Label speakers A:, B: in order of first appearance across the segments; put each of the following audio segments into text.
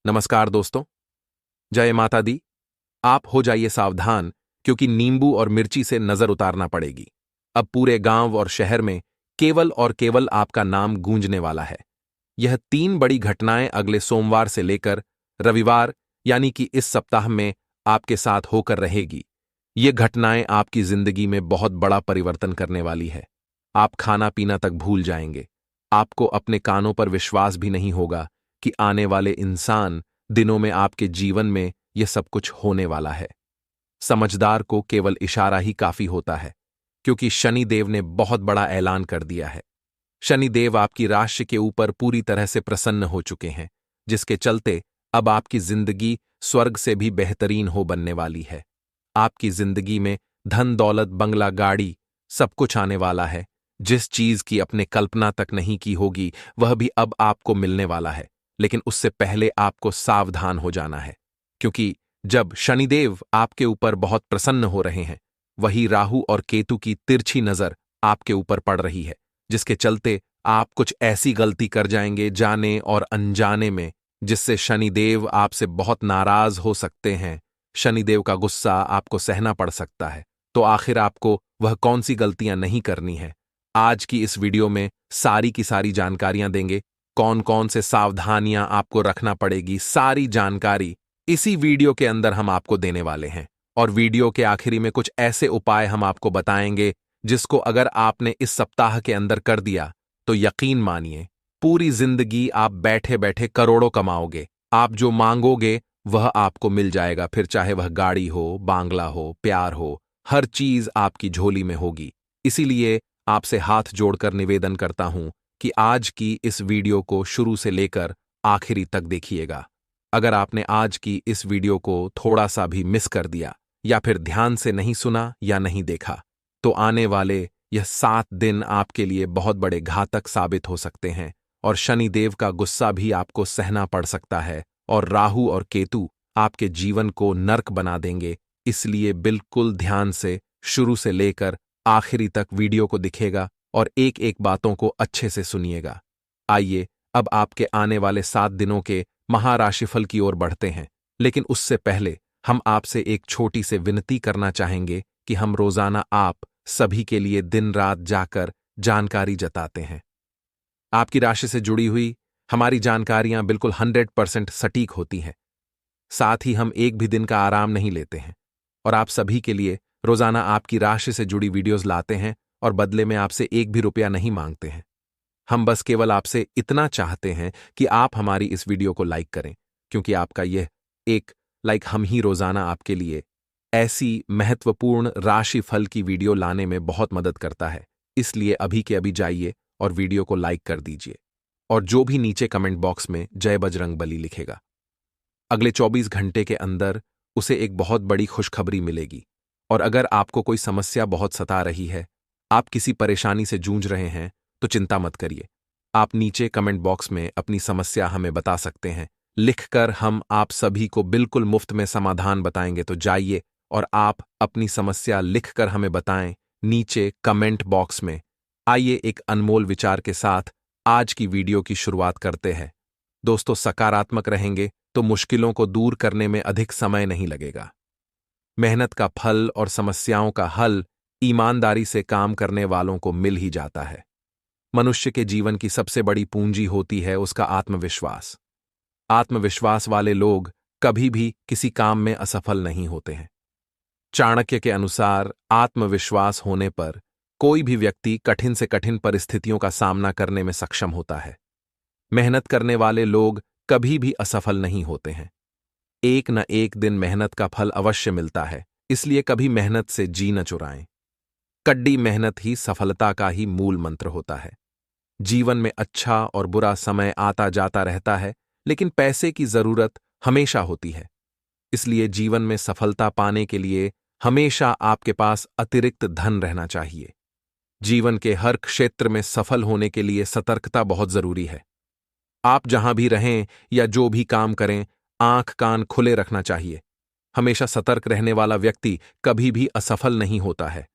A: नमस्कार दोस्तों। जय माता दी। आप हो जाइए सावधान, क्योंकि नींबू और मिर्ची से नजर उतारना पड़ेगी। अब पूरे गांव और शहर में केवल और केवल आपका नाम गूंजने वाला है। यह 3 बड़ी घटनाएं अगले सोमवार से लेकर रविवार यानी कि इस सप्ताह में आपके साथ होकर रहेगी। ये घटनाएं आपकी जिंदगी में बहुत बड़ा परिवर्तन करने वाली है। आप खाना पीना तक भूल जाएंगे। आपको अपने कानों पर विश्वास भी नहीं होगा कि आने वाले इंसान दिनों में आपके जीवन में यह सब कुछ होने वाला है। समझदार को केवल इशारा ही काफी होता है, क्योंकि शनिदेव ने बहुत बड़ा ऐलान कर दिया है। शनिदेव आपकी राशि के ऊपर पूरी तरह से प्रसन्न हो चुके हैं, जिसके चलते अब आपकी जिंदगी स्वर्ग से भी बेहतरीन हो बनने वाली है। आपकी जिंदगी में धन दौलत बंगला गाड़ी सब कुछ आने वाला है। जिस चीज की अपने कल्पना तक नहीं की होगी वह भी अब आपको मिलने वाला है। लेकिन उससे पहले आपको सावधान हो जाना है, क्योंकि जब शनिदेव आपके ऊपर बहुत प्रसन्न हो रहे हैं, वही राहु और केतु की तिरछी नजर आपके ऊपर पड़ रही है, जिसके चलते आप कुछ ऐसी गलती कर जाएंगे जाने और अनजाने में, जिससे शनिदेव आपसे बहुत नाराज हो सकते हैं। शनिदेव का गुस्सा आपको सहना पड़ सकता है। तो आखिर आपको वह कौन सी गलतियां नहीं करनी है, आज की इस वीडियो में सारी की सारी जानकारियां देंगे। कौन कौन से सावधानियां आपको रखना पड़ेगी, सारी जानकारी इसी वीडियो के अंदर हम आपको देने वाले हैं। और वीडियो के आखिरी में कुछ ऐसे उपाय हम आपको बताएंगे जिसको अगर आपने इस सप्ताह के अंदर कर दिया तो यकीन मानिए पूरी जिंदगी आप बैठे बैठे करोड़ों कमाओगे। आप जो मांगोगे वह आपको मिल जाएगा, फिर चाहे वह गाड़ी हो, बांग्ला हो, प्यार हो, हर चीज आपकी झोली में होगी। इसीलिए आपसे हाथ जोड़कर निवेदन करता हूं कि आज की इस वीडियो को शुरू से लेकर आखिरी तक देखिएगा। अगर आपने आज की इस वीडियो को थोड़ा सा भी मिस कर दिया या फिर ध्यान से नहीं सुना या नहीं देखा, तो आने वाले यह 7 दिन आपके लिए बहुत बड़े घातक साबित हो सकते हैं और शनिदेव का गुस्सा भी आपको सहना पड़ सकता है और राहु और केतु आपके जीवन को नर्क बना देंगे। इसलिए बिल्कुल ध्यान से शुरू से लेकर आखिरी तक वीडियो को दिखेगा और एक एक बातों को अच्छे से सुनिएगा। आइए अब आपके आने वाले 7 दिनों के महाराशिफल की ओर बढ़ते हैं, लेकिन उससे पहले हम आपसे एक छोटी सी विनती करना चाहेंगे कि हम रोजाना आप सभी के लिए दिन रात जाकर जानकारी जताते हैं। आपकी राशि से जुड़ी हुई हमारी जानकारियां बिल्कुल 100% सटीक होती हैं। साथ ही हम एक भी दिन का आराम नहीं लेते हैं और आप सभी के लिए रोजाना आपकी राशि से जुड़ी वीडियोस लाते हैं और बदले में आपसे एक भी रुपया नहीं मांगते हैं। हम बस केवल आपसे इतना चाहते हैं कि आप हमारी इस वीडियो को लाइक करें, क्योंकि आपका यह एक लाइक हम ही रोजाना आपके लिए ऐसी महत्वपूर्ण राशिफल की वीडियो लाने में बहुत मदद करता है। इसलिए अभी के अभी जाइए और वीडियो को लाइक कर दीजिए और जो भी नीचे कमेंट बॉक्स में जय बजरंगबली लिखेगा, अगले 24 घंटे के अंदर उसे एक बहुत बड़ी खुशखबरी मिलेगी। और अगर आपको कोई समस्या बहुत सता रही है, आप किसी परेशानी से जूझ रहे हैं, तो चिंता मत करिए। आप नीचे कमेंट बॉक्स में अपनी समस्या हमें बता सकते हैं। लिखकर हम आप सभी को बिल्कुल मुफ्त में समाधान बताएंगे। तो जाइए और आप अपनी समस्या लिखकर हमें बताएं नीचे कमेंट बॉक्स में। आइए एक अनमोल विचार के साथ आज की वीडियो की शुरुआत करते हैं। दोस्तों, सकारात्मक रहेंगे तो मुश्किलों को दूर करने में अधिक समय नहीं लगेगा। मेहनत का फल और समस्याओं का हल ईमानदारी से काम करने वालों को मिल ही जाता है। मनुष्य के जीवन की सबसे बड़ी पूंजी होती है उसका आत्मविश्वास। आत्मविश्वास वाले लोग कभी भी किसी काम में असफल नहीं होते हैं। चाणक्य के अनुसार आत्मविश्वास होने पर कोई भी व्यक्ति कठिन से कठिन परिस्थितियों का सामना करने में सक्षम होता है। मेहनत करने वाले लोग कभी भी असफल नहीं होते हैं। एक न एक दिन मेहनत का फल अवश्य मिलता है, इसलिए कभी मेहनत से जी न चुराएं। कड्डी मेहनत ही सफलता का ही मूल मंत्र होता है। जीवन में अच्छा और बुरा समय आता जाता रहता है, लेकिन पैसे की जरूरत हमेशा होती है। इसलिए जीवन में सफलता पाने के लिए हमेशा आपके पास अतिरिक्त धन रहना चाहिए। जीवन के हर क्षेत्र में सफल होने के लिए सतर्कता बहुत जरूरी है। आप जहां भी रहें या जो भी काम करें, आंख कान खुले रखना चाहिए। हमेशा सतर्क रहने वाला व्यक्ति कभी भी असफल नहीं होता है।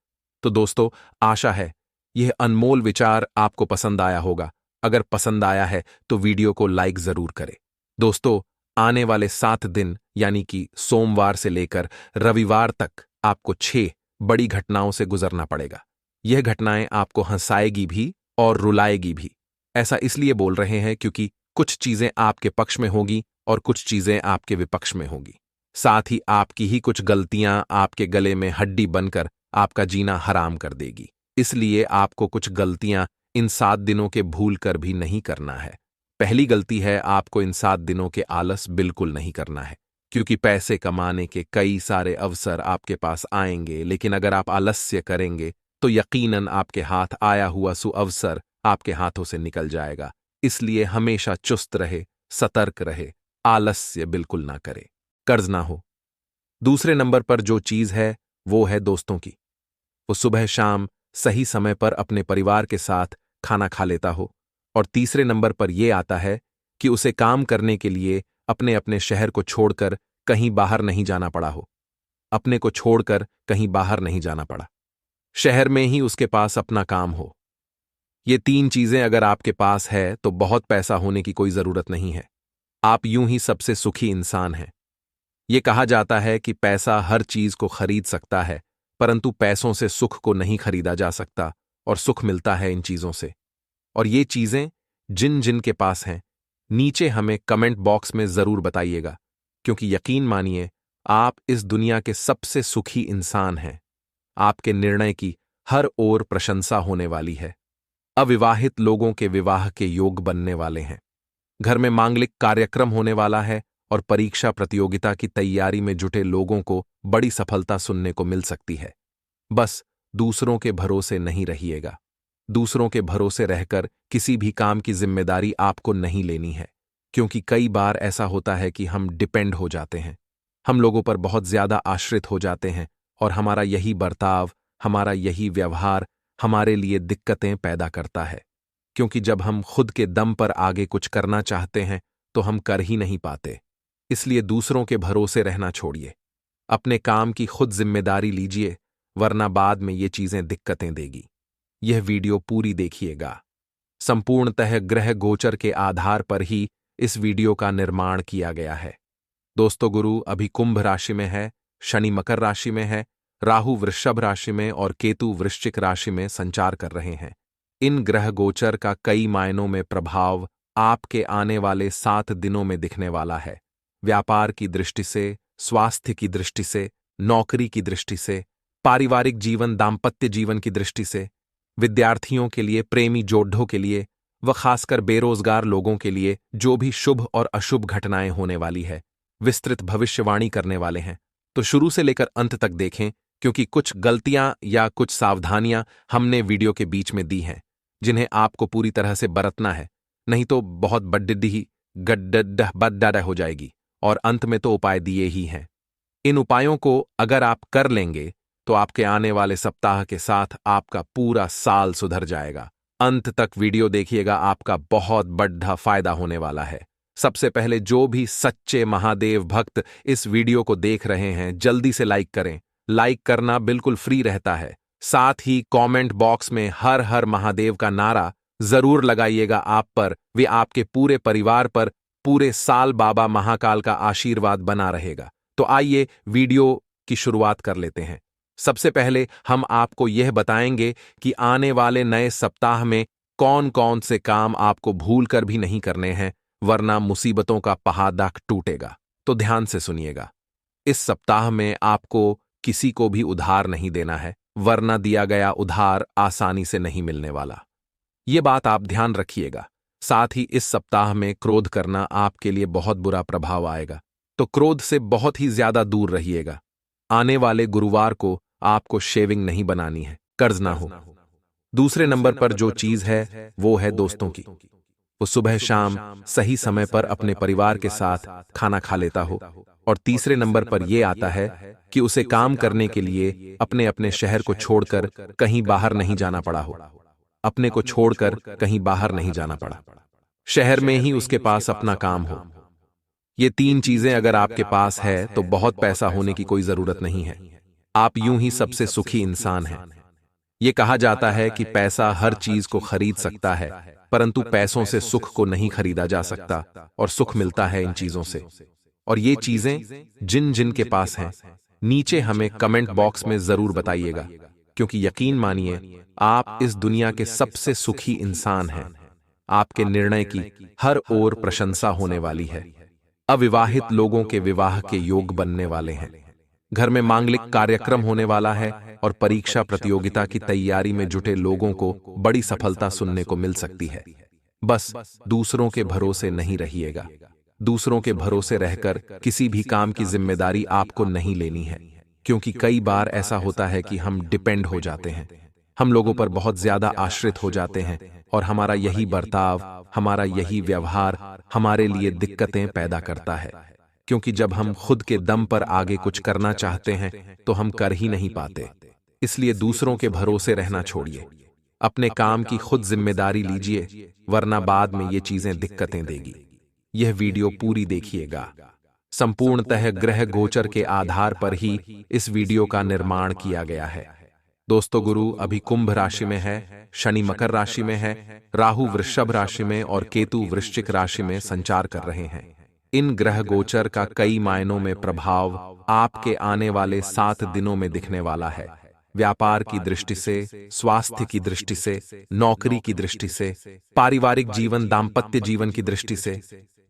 A: तो दोस्तों, आशा है यह अनमोल विचार आपको पसंद आया होगा। अगर पसंद आया है तो वीडियो को लाइक जरूर करें। दोस्तों, आने वाले 7 दिन यानी कि सोमवार से लेकर रविवार तक आपको 6 बड़ी घटनाओं से गुजरना पड़ेगा। यह घटनाएं आपको हंसाएगी भी और रुलाएगी भी। ऐसा इसलिए बोल रहे हैं क्योंकि कुछ चीजें आपके पक्ष में होगी और कुछ चीजें आपके विपक्ष में होगी। साथ ही आपकी ही कुछ गलतियां आपके गले में हड्डी बनकर आपका जीना हराम कर देगी। इसलिए आपको कुछ गलतियां इन 7 दिनों के भूल कर भी नहीं करना है। पहली गलती है, आपको इन 7 दिनों के आलस बिल्कुल नहीं करना है, क्योंकि पैसे कमाने के कई सारे अवसर आपके पास आएंगे, लेकिन अगर आप आलस्य करेंगे तो यकीनन आपके हाथ आया हुआ सुअवसर आपके हाथों से निकल जाएगा। इसलिए हमेशा चुस्त रहे, सतर्क रहे, आलस्य बिल्कुल ना करे, कर्ज ना हो। दूसरे नंबर पर जो चीज है वो है दोस्तों की। वो सुबह शाम सही समय पर अपने परिवार के साथ खाना खा लेता हो। और तीसरे नंबर पर यह आता है कि उसे काम करने के लिए अपने अपने शहर को छोड़कर कहीं बाहर नहीं जाना पड़ा हो। अपने को छोड़कर कहीं बाहर नहीं जाना पड़ा, शहर में ही उसके पास अपना काम हो। ये 3 चीजें अगर आपके पास है तो बहुत पैसा होने की कोई जरूरत नहीं है। आप यूं ही सबसे सुखी इंसान हैं। ये कहा जाता है कि पैसा हर चीज को खरीद सकता है, परंतु पैसों से सुख को नहीं खरीदा जा सकता, और सुख मिलता है इन चीजों से। और ये चीजें जिन जिन के पास हैं, नीचे हमें कमेंट बॉक्स में जरूर बताइएगा, क्योंकि यकीन मानिए आप इस दुनिया के सबसे सुखी इंसान हैं। आपके निर्णय की हर ओर प्रशंसा होने वाली है। अविवाहित लोगों के विवाह के योग बनने वाले हैं। घर में मांगलिक कार्यक्रम होने वाला है और परीक्षा प्रतियोगिता की तैयारी में जुटे लोगों को बड़ी सफलता सुनने को मिल सकती है। बस दूसरों के भरोसे नहीं रहिएगा। दूसरों के भरोसे रहकर किसी भी काम की जिम्मेदारी आपको नहीं लेनी है, क्योंकि कई बार ऐसा होता है कि हम डिपेंड हो जाते हैं, हम लोगों पर बहुत ज्यादा आश्रित हो जाते हैं, और हमारा यही बर्ताव, हमारा यही व्यवहार हमारे लिए दिक्कतें पैदा करता है। क्योंकि जब हम खुद के दम पर आगे कुछ करना चाहते हैं तो हम कर ही नहीं पाते। इसलिए दूसरों के भरोसे रहना छोड़िए, अपने काम की खुद जिम्मेदारी लीजिए, वरना बाद में ये चीजें दिक्कतें देगी। यह वीडियो पूरी देखिएगा। संपूर्णतः ग्रह गोचर के आधार पर ही इस वीडियो का निर्माण किया गया है। दोस्तों, गुरु अभी कुंभ राशि में है, शनि मकर राशि में है, राहु वृषभ राशि में और केतु वृश्चिक राशि में संचार कर रहे हैं। इन ग्रह गोचर का कई मायनों में प्रभाव आपके आने वाले 7 दिनों में दिखने वाला है। व्यापार की दृष्टि से, स्वास्थ्य की दृष्टि से, नौकरी की दृष्टि से, पारिवारिक जीवन दाम्पत्य जीवन की दृष्टि से, विद्यार्थियों के लिए, प्रेमी जोड़ों के लिए व खासकर बेरोजगार लोगों के लिए जो भी शुभ और अशुभ घटनाएं होने वाली है, विस्तृत भविष्यवाणी करने वाले हैं। तो शुरू से लेकर अंत तक देखें, क्योंकि कुछ गलतियां या कुछ सावधानियां हमने वीडियो के बीच में दी हैं, जिन्हें आपको पूरी तरह से बरतना है, नहीं तो बहुत बड्डी गड्ढा हो जाएगी। और अंत में तो उपाय दिए ही हैं। इन उपायों को अगर आप कर लेंगे तो आपके आने वाले सप्ताह के साथ आपका पूरा साल सुधर जाएगा। अंत तक वीडियो देखिएगा, आपका बहुत बड़ा फायदा होने वाला है। सबसे पहले जो भी सच्चे महादेव भक्त इस वीडियो को देख रहे हैं, जल्दी से लाइक करें। लाइक करना बिल्कुल फ्री रहता है। साथ ही कमेंट बॉक्स में हर हर महादेव का नारा जरूर लगाइएगा। आप पर वे आपके पूरे परिवार पर पूरे साल बाबा महाकाल का आशीर्वाद बना रहेगा। तो आइए वीडियो की शुरुआत कर लेते हैं। सबसे पहले हम आपको यह बताएंगे कि आने वाले नए सप्ताह में कौन कौन से काम आपको भूल कर भी नहीं करने हैं, वरना मुसीबतों का पहाड़ टूटेगा। तो ध्यान से सुनिएगा। इस सप्ताह में आपको किसी को भी उधार नहीं देना है, वरना दिया गया उधार आसानी से नहीं मिलने वाला। ये बात आप ध्यान रखिएगा। साथ ही इस सप्ताह में क्रोध करना आपके लिए बहुत बुरा प्रभाव आएगा, तो क्रोध से बहुत ही ज्यादा दूर रहिएगा। आने वाले गुरुवार को आपको शेविंग नहीं बनानी है, कर्ज ना हो। दूसरे नंबर पर जो चीज है वो है दोस्तों की। वो सुबह शाम सही समय पर अपने परिवार के साथ खाना खा लेता हो। और तीसरे नंबर पर यह आता है कि उसे काम करने के लिए अपने अपने शहर को छोड़कर कहीं बाहर नहीं जाना पड़ा हो। अपने को छोड़कर कहीं बाहर नहीं जाना पड़ा, शहर में ही उसके पास अपना काम हो। ये 3 चीजें अगर आपके पास है तो बहुत पैसा होने की कोई जरूरत नहीं है। आप यूं ही सबसे सुखी इंसान हैं। ये कहा जाता है कि पैसा हर चीज को खरीद सकता है, परंतु पैसों से सुख को नहीं खरीदा जा सकता, और सुख मिलता है इन चीजों से। और ये चीजें जिन जिन के पास हैं, नीचे हमें कमेंट बॉक्स में जरूर बताइएगा, क्योंकि यकीन मानिए आप इस दुनिया के सबसे सुखी इंसान हैं। आपके निर्णय की हर ओर प्रशंसा होने वाली है। अविवाहित लोगों के विवाह के योग बनने वाले हैं। घर में मांगलिक कार्यक्रम होने वाला है और परीक्षा प्रतियोगिता की तैयारी में जुटे लोगों को बड़ी सफलता सुनने को मिल सकती है। बस दूसरों के भरोसे नहीं रहिएगा। दूसरों के भरोसे रहकर किसी भी काम की जिम्मेदारी आपको नहीं लेनी है, क्योंकि कई बार ऐसा होता है कि हम डिपेंड हो जाते हैं, हम लोगों पर बहुत ज्यादा आश्रित हो जाते हैं और हमारा यही बर्ताव, हमारा यही व्यवहार हमारे लिए दिक्कतें पैदा करता है। क्योंकि जब हम खुद के दम पर आगे कुछ करना चाहते हैं तो हम कर ही नहीं पाते। इसलिए दूसरों के भरोसे रहना छोड़िए, अपने काम की खुद जिम्मेदारी लीजिए, वरना बाद में ये चीजें दिक्कतें देगी। यह वीडियो पूरी देखिएगा। संपूर्णतः ग्रह गोचर के आधार पर ही इस वीडियो का निर्माण किया गया है। दोस्तों, गुरु अभी कुंभ राशि में है, शनि मकर राशि में है, राहु वृषभ राशि में और केतु वृश्चिक राशि में संचार कर रहे हैं। इन ग्रह गोचर का कई मायनों में प्रभाव आपके आने वाले 7 दिनों में दिखने वाला है। व्यापार की दृष्टि से, स्वास्थ्य की दृष्टि से, नौकरी की दृष्टि से, पारिवारिक जीवन दाम्पत्य जीवन की दृष्टि से,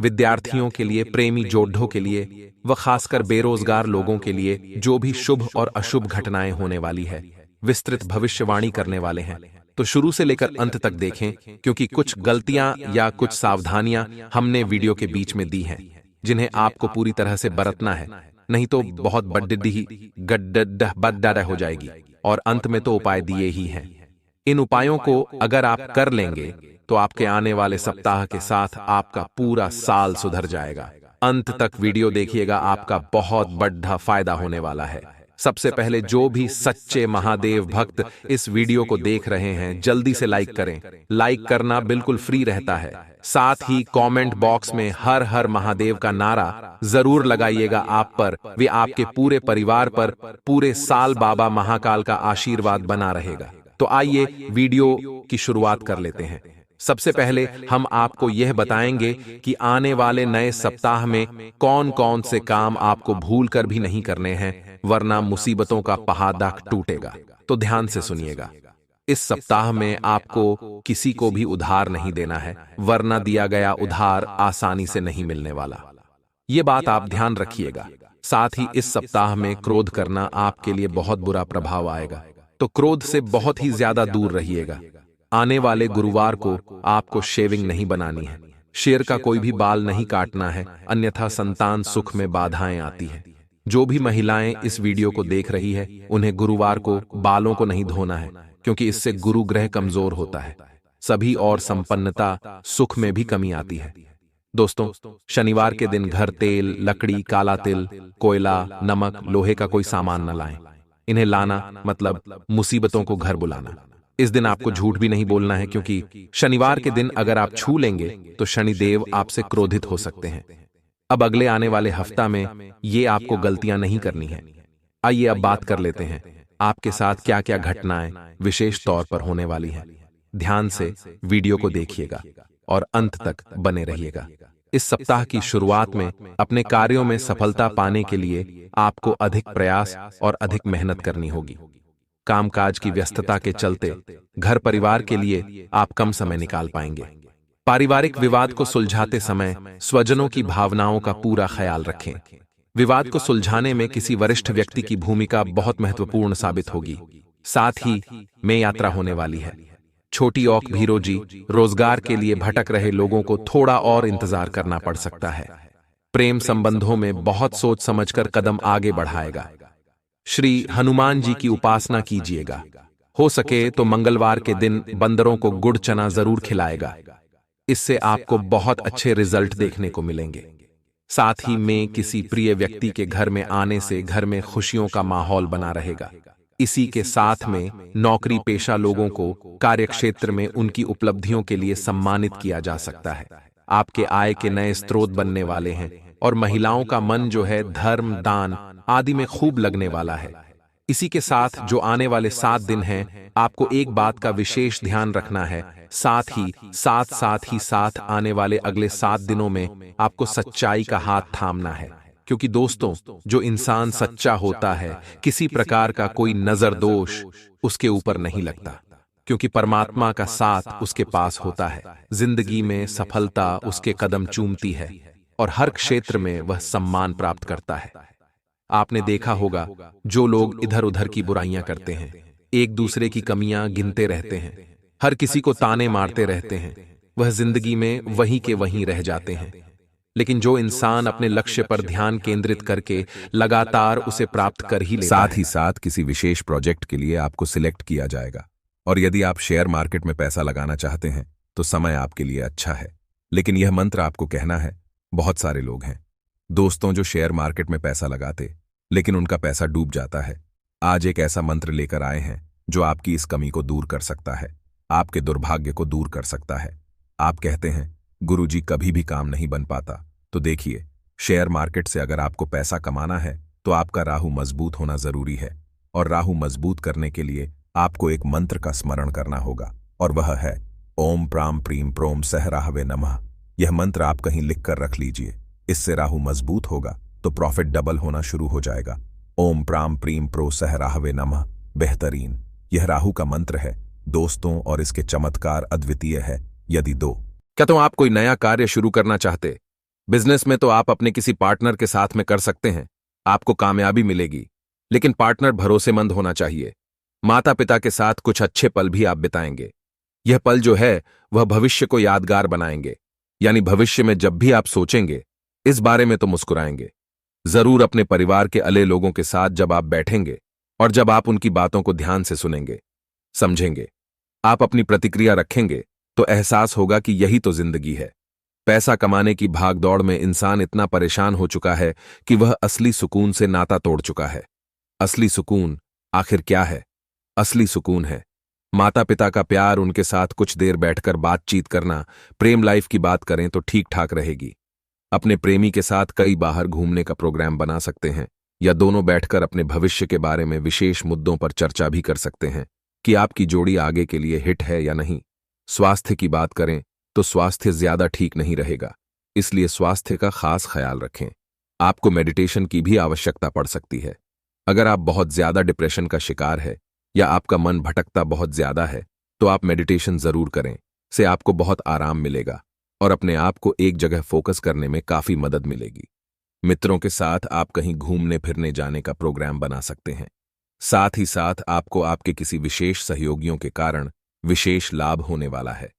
A: विद्यार्थियों के लिए, प्रेमी जोड़ों के लिए व खासकर बेरोजगार लोगों के लिए जो भी शुभ और अशुभ घटनाएं होने वाली है, विस्तृत भविष्यवाणी करने वाले हैं। तो शुरू से लेकर अंत तक देखें, क्योंकि कुछ गलतियां या कुछ सावधानियां हमने वीडियो के बीच में दी हैं, जिन्हें आपको पूरी तरह से बरतना है, नहीं तो बहुत बड्डी गड्ढा हो जाएगी। और अंत में तो उपाय दिए ही हैं। इन उपायों को अगर आप कर लेंगे तो आपके आने वाले सप्ताह के साथ आपका पूरा साल सुधर जाएगा। अंत तक वीडियो देखिएगा, आपका बहुत बड़ा फायदा होने वाला है। सबसे पहले जो भी सच्चे महादेव भक्त इस वीडियो को देख रहे हैं, जल्दी से लाइक करें। लाइक करना बिल्कुल फ्री रहता है। साथ ही कमेंट बॉक्स में हर हर महादेव का नारा जरूर लगाइएगा। आप पर वे आपके पूरे परिवार पर पूरे साल बाबा महाकाल का आशीर्वाद बना रहेगा। तो आइए वीडियो की शुरुआत कर लेते हैं। सबसे पहले हम आपको यह बताएंगे कि आने वाले नए सप्ताह में कौन कौन से काम आपको भूल कर भी नहीं करने हैं, वरना मुसीबतों का पहाड़ टूटेगा। तो ध्यान से सुनिएगा। इस सप्ताह में आपको किसी को भी उधार नहीं देना है, वरना दिया गया उधार आसानी से नहीं मिलने वाला। ये बात आप ध्यान रखिएगा। साथ ही इस सप्ताह में क्रोध करना आपके लिए बहुत बुरा प्रभाव आएगा, तो क्रोध से बहुत ही ज्यादा दूर रहिएगा। आने वाले गुरुवार को आपको शेविंग नहीं बनानी है, शेर का कोई भी बाल नहीं काटना है, अन्यथा संतान सुख में बाधाएं आती है। जो भी महिलाएं इस वीडियो को देख रही है, उन्हें गुरुवार को बालों को नहीं धोना है, क्योंकि इससे गुरु ग्रह कमजोर होता है। सभी और संपन्नता सुख में भी कमी आती है। दोस्तों, शनिवार के दिन घर तेल, लकड़ी, काला तिल, कोयला, नमक, लोहे का कोई सामान न लाएं। इन्हें लाना मतलब मुसीबतों को घर बुलाना। इस दिन आपको झूठ भी नहीं बोलना है, क्योंकि शनिवार के दिन अगर आप छू लेंगे तो शनिदेव आपसे क्रोधित हो सकते हैं। अब अगले आने वाले हफ्ता में ये आपको गलतियां नहीं करनी है। आइए अब बात कर लेते हैं आपके साथ क्या क्या घटनाएं विशेष तौर पर होने वाली हैं। ध्यान से वीडियो को देखिएगा और अंत तक बने रहिएगा। इस सप्ताह की शुरुआत में अपने कार्यों में सफलता पाने के लिए आपको अधिक प्रयास और अधिक मेहनत करनी होगी। कामकाज की व्यस्तता के चलते घर परिवार के लिए आप कम समय निकाल पाएंगे। पारिवारिक विवाद को सुलझाते समय स्वजनों की भावनाओं का पूरा ख्याल रखें। विवाद को सुलझाने में किसी वरिष्ठ व्यक्ति की भूमिका बहुत महत्वपूर्ण साबित होगी। साथ ही में यात्रा होने वाली है। छोटी औक भीरोजी, रोजगार के लिए भटक रहे लोगों को थोड़ा और इंतजार करना पड़ सकता है। प्रेम संबंधों में बहुत सोच समझकर कदम आगे बढ़ाएगा। श्री हनुमान जी की उपासना कीजिएगा। हो सके तो मंगलवार के दिन बंदरों को गुड़ चना जरूर खिलाएगा। इससे आपको बहुत अच्छे रिजल्ट देखने को मिलेंगे। साथ ही में किसी प्रिय व्यक्ति के घर में आने से घर में खुशियों का माहौल बना रहेगा। इसी के साथ में नौकरी पेशा लोगों को कार्यक्षेत्र में उनकी उपलब्धियों के लिए सम्मानित किया जा सकता है। आपके आय के नए स्रोत बनने वाले हैं और महिलाओं का मन जो है धर्म, दान आदि में खूब लगने वाला है। इसी के साथ जो आने वाले 7 दिन हैं, आपको एक बात का विशेष ध्यान रखना है। साथ ही साथ आने वाले अगले 7 दिनों में आपको सच्चाई का हाथ थामना है। क्योंकि दोस्तों, जो इंसान सच्चा होता है, किसी प्रकार का कोई नजर दोष उसके ऊपर नहीं लगता, क्योंकि परमात्मा का साथ उसके पास होता है। जिंदगी में सफलता उसके कदम चूमती है और हर क्षेत्र में वह सम्मान प्राप्त करता है। आपने देखा होगा, जो लोग इधर उधर की बुराइयां करते हैं, एक दूसरे की कमियां गिनते रहते हैं, हर किसी को ताने मारते रहते हैं, वह जिंदगी में वहीं के वहीं रह जाते हैं। लेकिन जो इंसान अपने लक्ष्य पर ध्यान केंद्रित करके लगातार उसे प्राप्त कर ही लेता है।
B: साथ ही साथ किसी विशेष प्रोजेक्ट के लिए आपको सिलेक्ट किया जाएगा। और यदि आप शेयर मार्केट में पैसा लगाना चाहते हैं तो समय आपके लिए अच्छा है। लेकिन यह मंत्र आपको कहना है। बहुत सारे लोग हैं दोस्तों जो शेयर मार्केट में पैसा लगाते लेकिन उनका पैसा डूब जाता है। आज एक ऐसा मंत्र लेकर आए हैं जो आपकी इस कमी को दूर कर सकता है, आपके दुर्भाग्य को दूर कर सकता है। आप कहते हैं गुरुजी कभी भी काम नहीं बन पाता, तो देखिए, शेयर मार्केट से अगर आपको पैसा कमाना है तो आपका राहु मजबूत होना जरूरी है। और राहु मजबूत करने के लिए आपको एक मंत्र का स्मरण करना होगा, और वह है ओम प्राम प्रीम प्रोम सह राहवे नमः। यह मंत्र आप कहीं लिख कर रख लीजिए। इससे राहु मजबूत होगा तो प्रॉफिट डबल होना शुरू हो जाएगा। ओम प्राम प्रीम प्रो सह राहवे नमः बेहतरीन यह राहु का मंत्र है दोस्तों, और इसके चमत्कार अद्वितीय है। यदि
A: क्या तो आप कोई नया कार्य शुरू करना चाहते? बिजनेस में तो आप अपने किसी पार्टनर के साथ में कर सकते हैं, आपको कामयाबी मिलेगी, लेकिन पार्टनर भरोसेमंद होना चाहिए। माता पिता के साथ कुछ अच्छे पल भी आप बिताएंगे। यह पल जो है वह भविष्य को यादगार बनाएंगे, यानी भविष्य में जब भी आप सोचेंगे इस बारे में तो मुस्कुराएंगे जरूर। अपने परिवार के अले लोगों के साथ जब आप बैठेंगे और जब आप उनकी बातों को ध्यान से सुनेंगे, समझेंगे, आप अपनी प्रतिक्रिया रखेंगे, तो एहसास होगा कि यही तो जिंदगी है। पैसा कमाने की भागदौड़ में इंसान इतना परेशान हो चुका है कि वह असली सुकून से नाता तोड़ चुका है। असली सुकून आखिर क्या है? असली सुकून है माता पिता का प्यार, उनके साथ कुछ देर बैठकर बातचीत करना। प्रेम लाइफ की बात करें तो ठीक ठाक रहेगी। अपने प्रेमी के साथ कई बाहर घूमने का प्रोग्राम बना सकते हैं, या दोनों बैठकर अपने भविष्य के बारे में विशेष मुद्दों पर चर्चा भी कर सकते हैं कि आपकी जोड़ी आगे के लिए हिट है या नहीं। स्वास्थ्य की बात करें तो स्वास्थ्य ज्यादा ठीक नहीं रहेगा, इसलिए स्वास्थ्य का खास ख्याल रखें। आपको मेडिटेशन की भी आवश्यकता पड़ सकती है। अगर आप बहुत ज्यादा डिप्रेशन का शिकार है या आपका मन भटकता बहुत ज्यादा है तो आप मेडिटेशन जरूर करें, से आपको बहुत आराम मिलेगा और अपने आप को एक जगह फोकस करने में काफी मदद मिलेगी। मित्रों के साथ आप कहीं घूमने फिरने जाने का प्रोग्राम बना सकते हैं। साथ ही साथ आपको आपके किसी विशेष सहयोगियों के कारण विशेष लाभ होने वाला है।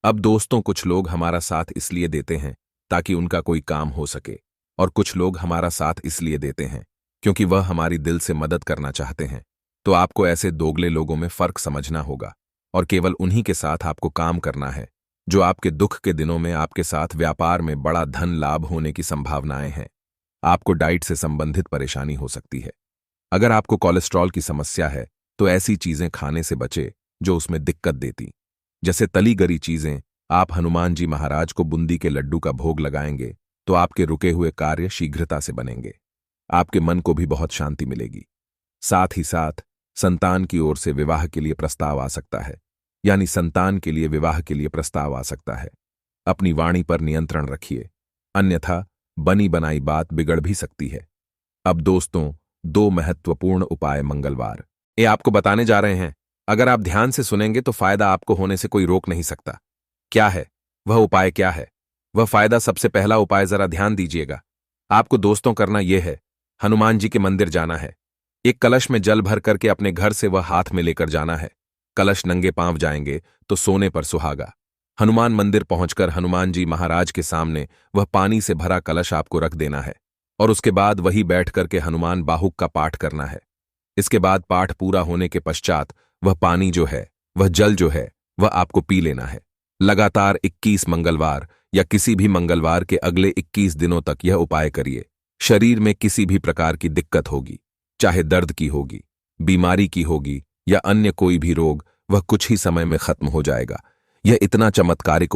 A: अब दोस्तों, कुछ लोग हमारा साथ इसलिए देते हैं ताकि उनका कोई काम हो सके, और कुछ लोग हमारा साथ इसलिए देते हैं क्योंकि वह हमारी दिल से मदद करना चाहते हैं। तो आपको ऐसे दोगले लोगों में फर्क समझना होगा, और केवल उन्हीं के साथ आपको काम करना है जो आपके दुख के दिनों में आपके साथ व्यापार में बड़ा धन लाभ होने की संभावनाएं हैं। आपको डाइट से संबंधित परेशानी हो सकती है। अगर आपको कोलेस्ट्रॉल की समस्या है तो ऐसी चीजें खाने से बचे जो उसमें दिक्कत देती, जैसे तली गरी चीजें। आप हनुमान जी महाराज को बूंदी के लड्डू का भोग लगाएंगे तो आपके रुके हुए कार्य शीघ्रता से बनेंगे। आपके मन को भी बहुत शांति मिलेगी। साथ ही साथ संतान की ओर से विवाह के लिए प्रस्ताव आ सकता है, यानी संतान के लिए विवाह के लिए प्रस्ताव आ सकता है। अपनी वाणी पर नियंत्रण रखिए, अन्यथा बनी बनाई बात बिगड़ भी सकती है। अब दोस्तों, 2 महत्वपूर्ण उपाय मंगलवार ये आपको बताने जा रहे हैं। अगर आप ध्यान से सुनेंगे तो फायदा आपको होने से कोई रोक नहीं सकता। क्या है वह उपाय? क्या है वह फायदा? सबसे पहला उपाय जरा ध्यान दीजिएगा। आपको दोस्तों करना यह है, हनुमान जी के मंदिर जाना है। एक कलश में जल भर करके अपने घर से वह हाथ में लेकर जाना है। कलश नंगे पांव जाएंगे तो सोने पर सुहागा। हनुमान मंदिर पहुंचकर हनुमान जी महाराज के सामने वह पानी से भरा कलश आपको रख देना है, और उसके बाद वही बैठ करके हनुमान बाहुक का पाठ करना है। इसके बाद पाठ पूरा होने के पश्चात वह पानी जो है, वह जल जो है, वह आपको पी लेना है। लगातार 21 मंगलवार या किसी भी मंगलवार के अगले 21 दिनों तक यह उपाय करिए। शरीर में किसी भी प्रकार की दिक्कत होगी, चाहे दर्द की होगी, बीमारी की होगी या अन्य कोई भी रोग, वह कुछ ही समय में खत्म हो जाएगा। यह इतना चमत्कारिक